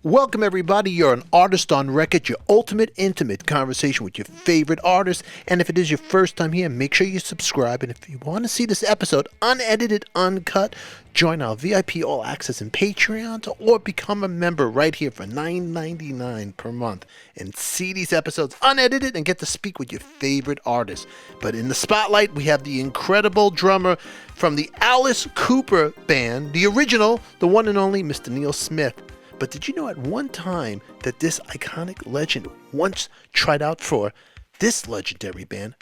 Welcome, everybody. You're an artist on record, your ultimate intimate conversation with your favorite artist. And if it is your first time here, make sure you subscribe. And if you want to see this episode unedited, uncut, join our VIP All Access and Patreon, or become a member right here for $9.99 per month and see these episodes unedited and get to speak with your favorite artists. But in the spotlight, we have the incredible drummer from the Alice Cooper Band, the original, the one and only Mr. Neal Smith. But did you know at one time that this iconic legend once tried out for this legendary band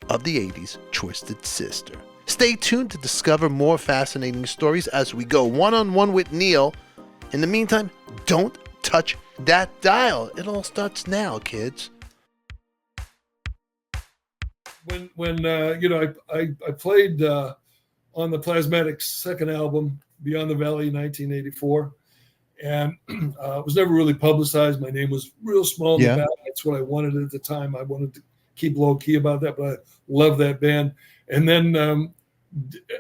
of the 80s, Twisted Sister? Stay tuned to discover more fascinating stories as we go one-on-one with Neal. In the meantime, don't touch that dial. It all starts now, kids. When I played on the Plasmatics' second album, Beyond the Valley, 1984. And it was never really publicized. My name was real small in the back. That's what I wanted at the time. I wanted to keep low key about that, but I love that band. And then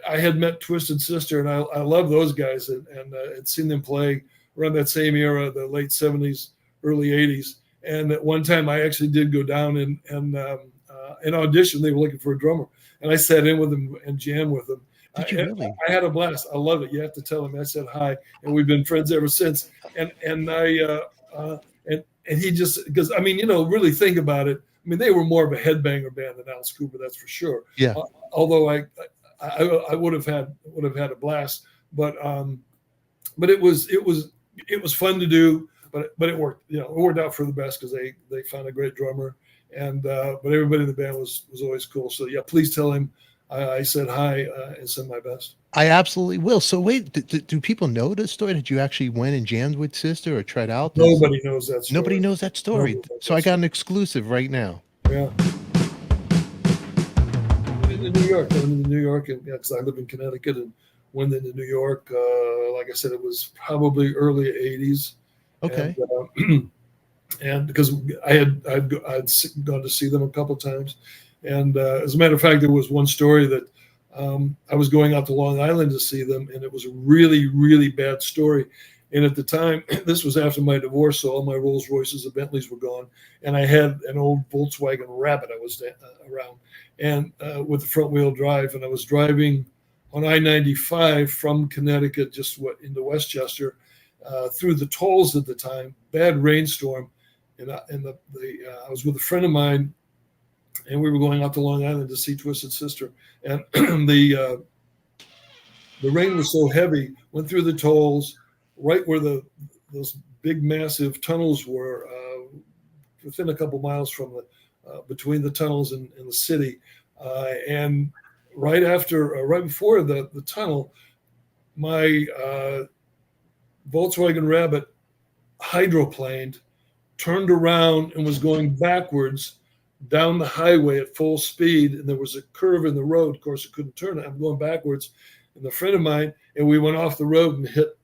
I had met Twisted Sister, and I love those guys, and had seen them play around that same era, the late 70s, early 80s. And at one time, I actually did go down and audition. They were looking for a drummer, and I sat in with them and jammed with them. Did you really? I had a blast. I love it. You have to tell him I said hi, and we've been friends ever since. And he just, because really think about it. I mean, they were more of a headbanger band than Alice Cooper, that's for sure. Yeah. Although I would have had a blast, but it was fun to do. But it worked. It worked out for the best because they found a great drummer, and but everybody in the band was always cool. So yeah, please tell him I said hi and send my best. I absolutely will. So wait, do people know this story? Did you actually went and jammed with Sister or tried out? Nobody knows that story. Nobody knows that story. So I got an exclusive right now. Yeah. In New York, because I live in Connecticut, and went into New York. Like I said, it was probably early 80s. Okay. And because I'd gone to see them a couple of times. And as a matter of fact, there was one story that I was going out to Long Island to see them, and it was a really, really bad story. And at the time, this was after my divorce, so all my Rolls Royces and Bentleys were gone. And I had an old Volkswagen Rabbit I was around, and with the front wheel drive. And I was driving on I-95 from Connecticut just into Westchester through the tolls at the time, bad rainstorm. And I was with a friend of mine, and we were going out to Long Island to see Twisted Sister. And the rain was so heavy, went through the tolls, right where those big, massive tunnels were, within a couple miles from between the tunnels and the city. And right before the tunnel, my Volkswagen Rabbit hydroplaned, turned around, and was going backwards down the highway at full speed, and there was a curve in the road. Of course, it couldn't turn it. I'm going backwards, and a friend of mine, and we went off the road and hit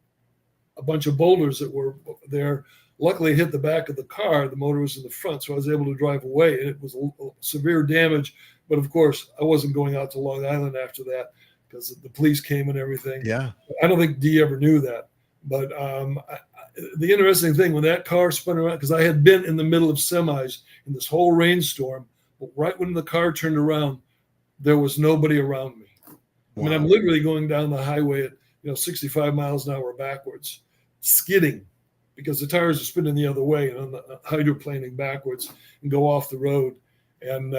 a bunch of boulders that were there. Luckily, it hit the back of the car. The motor was in the front, so I was able to drive away, and it was severe damage. But of course, I wasn't going out to Long Island after that because the police came and everything. Yeah. I don't think Dee ever knew that. But the interesting thing, when that car spun around, because I had been in the middle of semis in this whole rainstorm, but right when the car turned around, there was nobody around me. Wow. I mean, I'm literally going down the highway at 65 miles an hour backwards, skidding because the tires are spinning the other way, and I'm hydroplaning backwards and go off the road. And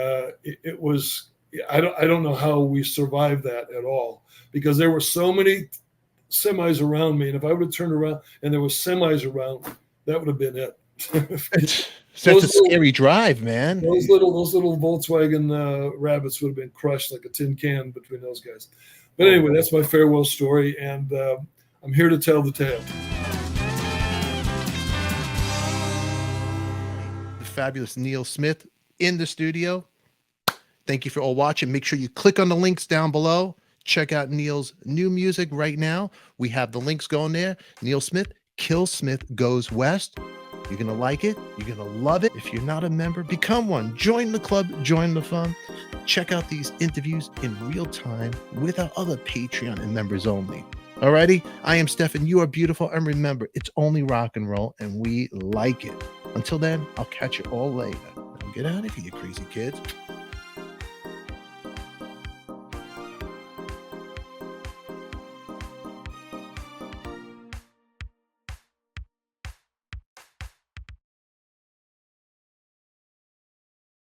it was, I don't know how we survived that at all, because there were so many semis around me, and if I would have turned around and there was semis around, that would have been it. It's such a scary drive, man. Those little Volkswagen Rabbits would have been crushed like a tin can between those guys. But anyway, that's my farewell story, and I'm here to tell the tale. The fabulous Neal Smith in the studio. Thank you for all watching. Make sure you click on the links down below. Check out Neal's new music right now. We have the links going there. Neal Smith, KillSmith Goes West. You're going to like it. You're going to love it. If you're not a member, become one. Join the club. Join the fun. Check out these interviews in real time with our other Patreon and members only. Alrighty, I am Stefan. You are beautiful, and remember, it's only rock and roll, and we like it. Until then, I'll catch you all later. Now get out of here, you crazy kids.